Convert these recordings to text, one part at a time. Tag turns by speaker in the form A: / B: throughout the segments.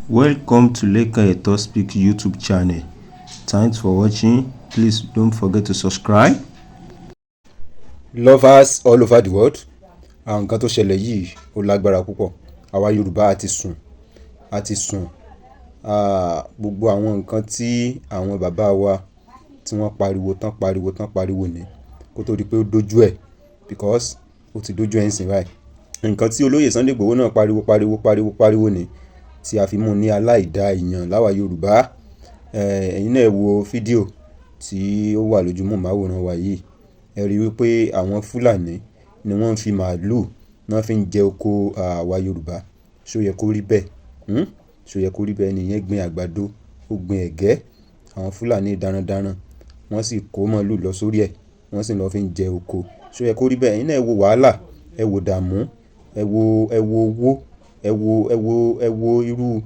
A: Welcome to Leka Eto Speak YouTube channel. Thanks for watching. Please don't forget to subscribe.
B: Lovers all over the world, àwọn nǹkan tó ṣẹlẹ̀ yìí ó lágbára púpọ̀. Àwa Yorùbá a ti sùn gbogbo àwọn nǹkan tí àwọn bàbá wa tí wọ́n pariwo ní kó tó di pé ó dojú ẹ̀, because ó ti dojú ẹ̀ ń sìn báyìí. Nǹkan tí olóyè Sunday Igboho náà pariwo ní tí a fi mú ní aláìda èèyàn láwa Yorùbá. Ẹ̀yin náà wo fídíò tí ó wà lójú móhùnmáwòrán wa yìí. Ẹ rí wípé àwọn Fúlàní ni wọ́n ń fi màálù náà fi ń jẹ oko àwa Yorùbá. Ṣó yẹ kó rí bẹ́ẹ̀? Ṣó yẹ kó rí bẹ́ẹ̀? Ẹniyẹn gbin àgbàdo, ó gbin ẹ̀gẹ́. Àwọn Fúlàní darandaran wọ́n sì kó màálù lọ sórí ẹ̀, wọ́n sì lọ fi ń jẹ oko. Ṣó yẹ kó rí bẹ́ẹ̀? Ẹ̀yin náà ẹ wo wàhálà, ẹ wo dààmú, ẹ wo owó, ẹ wo irú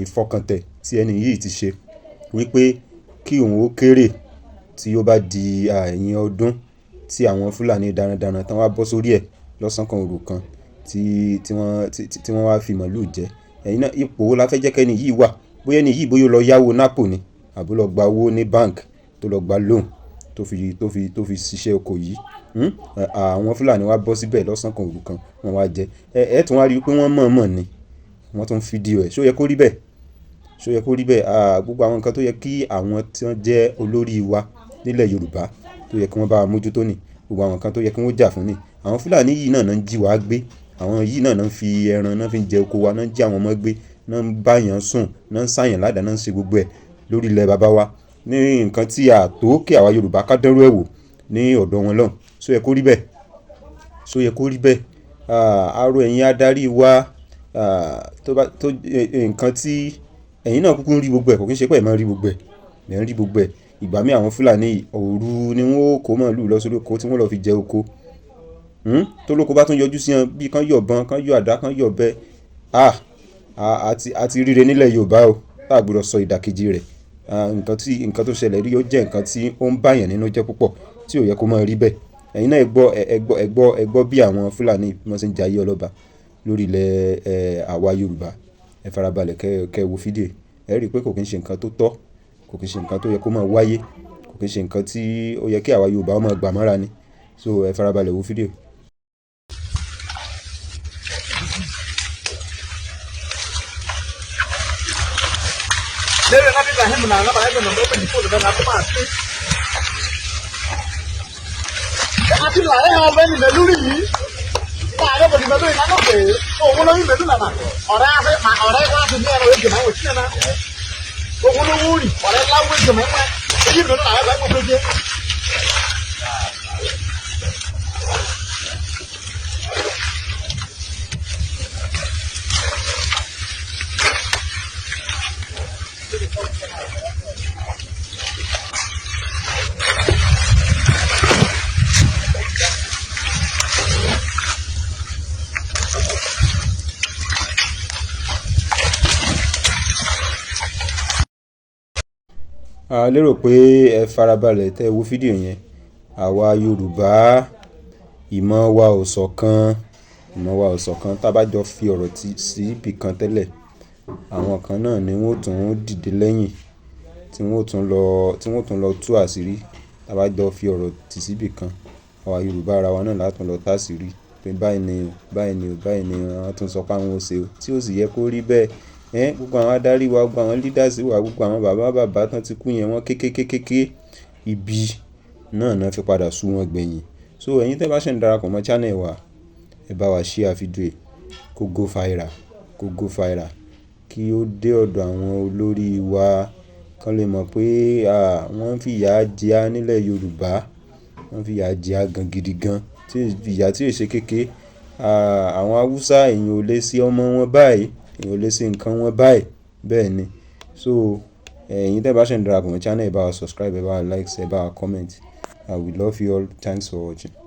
B: ìfọkàntẹ̀ tí ẹni yìí ti ṣe wípé kí òun ó kéré tí ó bá di ẹ̀yìn ọdún tí àwọn Fúlàní darandaran tán wá bọ́ sórí ẹ̀ lọ́sàn kan òru kan tí wọ́n wá fi màálù jẹ. Ẹ̀yin náà ipò wo la fẹ́ jẹ́ kẹ́ni yìí wà? Bóyá ẹni yìí bóyá ó lọ yáwó NAPO ni àbí lọ gba owó ní bank tó lọ gba loan tó fi ṣiṣẹ́ oko yìí. Àwọn Fúlàní wá bọ́ síbẹ̀ lọ́sàn kan òru kan wọ́n wá jẹ. Ẹ tún wá rí i pé wọ́n mọ̀ọ́mọ̀ ni wọ́n tún fídíò ẹ̀. Ṣó yẹ kó rí bẹ́ẹ̀? Ṣó yẹ kó rí bẹ́ẹ̀? Gbogbo àwọn nǹkan tó yẹ kí àwọn tí wọ́n jẹ́ olórí wa nílẹ̀ Yorùbá tó yẹ kí wọ́n bá wa mójútó ni. Gbogbo àwọn nǹkan tó yẹ kí wọ́n jà fún ni. Àwọn Fúlàní yìí náà ń jí wa gbé. Àwọn yìí náà ń fi ẹran náà fi ń jẹ oko wa, náà ń jí àwọn ọmọ gbé, náà ń bá yàn sùn, náà ń sáyàn ládàá, náà ń ṣe gbogbo ẹ̀ lórí ilẹ̀ bàbá wa. Ní nǹkan tí a tó kí àwa Yorùbá ká dánrú ẹ̀ wò ní ọ̀dọ̀ wọn lọ́hùn. Ṣó yẹ kó rí bẹ́ẹ̀? Ṣó yẹ kó rí bẹ́ẹ̀? Aró ẹ̀yin adarí wa, nǹkan tí ẹ̀yin náà kúkú ń rí gbogbo ẹ̀, kò kí ń ṣe pé ẹ̀ máa ń rí gbogbo ẹ̀. Ẹ̀ ń rí gbogbo ẹ̀. Ìgbà mí àwọn Fúlàní òru ni wọ́n ó kó màálù lọ sórí oko tí wọ́n lọ fi jẹ oko. Tó lóko bá tún yọjú sí wọn bí kan yọ̀ ìbọn, kan yọ̀ àdá, kan yọ̀ ọ̀bẹ. A ti ríre nílẹ̀ Yorùbá o. A gbọdọ̀ sọ ìdàkejì rẹ̀. Nǹkan tó ṣẹlẹ̀ rí ó jẹ́ nǹkan tí ó ń bá yàn nínú jẹ́ púpọ̀ tí ò yẹ kó máa rí bẹ́ẹ̀. Ẹ̀yin náà ẹ gbọ́ bí àwọn Fúlàní wọ́n ṣe ń jayé ọlọ́ba lórí ilẹ̀ àwa Yorùbá. Ẹ farabalẹ̀ kẹ́ wo fídíò. Ẹ rí i pé kò kí ń ṣe nǹkan tó tọ́, kò kí ń ṣe nǹkan tó yẹ kó máa wáyé, kò kí ń ṣe nǹkan tí ó yẹ kí àwa Yorùbá máa gbà mọ́ra ni. So ẹ farabalẹ̀ wo fídíò.
C: Àti làárẹ̀ àwọn ọmọ ẹni mẹ́lú rí yìí. Láàárẹ̀ bọ̀dì mẹ́lú ìlànà pé òun ló ń mẹ́lú nànà. Ọ̀rẹ́ wá sí ní ẹ̀rọ ìjọba ìwòsí nànà. Òun ló wú rì. Ọ̀rẹ́ láwọ́ ìjọba ìwẹ́. Èyí mẹ́lú làárẹ̀ bá gbogbo jẹ́.
B: A lérò pé ẹ farabalẹ̀ tẹ́ wo fídíò yẹn. Àwa Yorùbá ìmọ̀ wa ò ṣọ̀kan. Tá bá jọ fi ọ̀rọ̀ sí ibì kan tẹ́lẹ̀, àwọn kan náà ni wọ́n tún dìde lẹ́yìn tí wọ́n tún lọ tú àṣírí. Tá bá jọ fi ọ̀rọ̀ tì sí ibì kan, àwa Yorùbá ara wa náà látún lọ tá àṣírí pé báyìí ni wọ́n tún sọ pé àwọn ò ṣe o tí ó sì yẹ kó rí bẹ́ẹ̀. Gbogbo àwọn adarí wa, gbogbo àwọn leaders wa, gbogbo àwọn bàbá tán ti kú yẹn wọ́n kékékéké ibi náà fi padà sú wọn gbẹ̀yìn. So ẹ̀yin tẹ́ bá ṣe ń darapọ̀ mọ́ channel wa, ẹ bá wa share fídíò kó go viral kí ó dé ọ̀dọ̀ àwọn olórí wa kán lè mọ̀ pé wọ́n ń fìyà jẹ á nílẹ̀ Yorùbá. Wọ́n ń fìyà jẹ á gan gidi gan. Ìyà tí ò ṣe kéké. Àwọn Haúsá èèyàn ò lè ṣe ọmọ wọn báyìí, èèyàn ò lè ṣe nǹkan wọn báyìí. Bẹ́ẹ̀ ni. So ẹ̀yin tẹ́ bá ṣe ń darapọ̀ mọ́ channel, ẹ bá wa subscribe, ẹ bá wa like, ẹ bá wa comment. We love you all. Thanks for watching.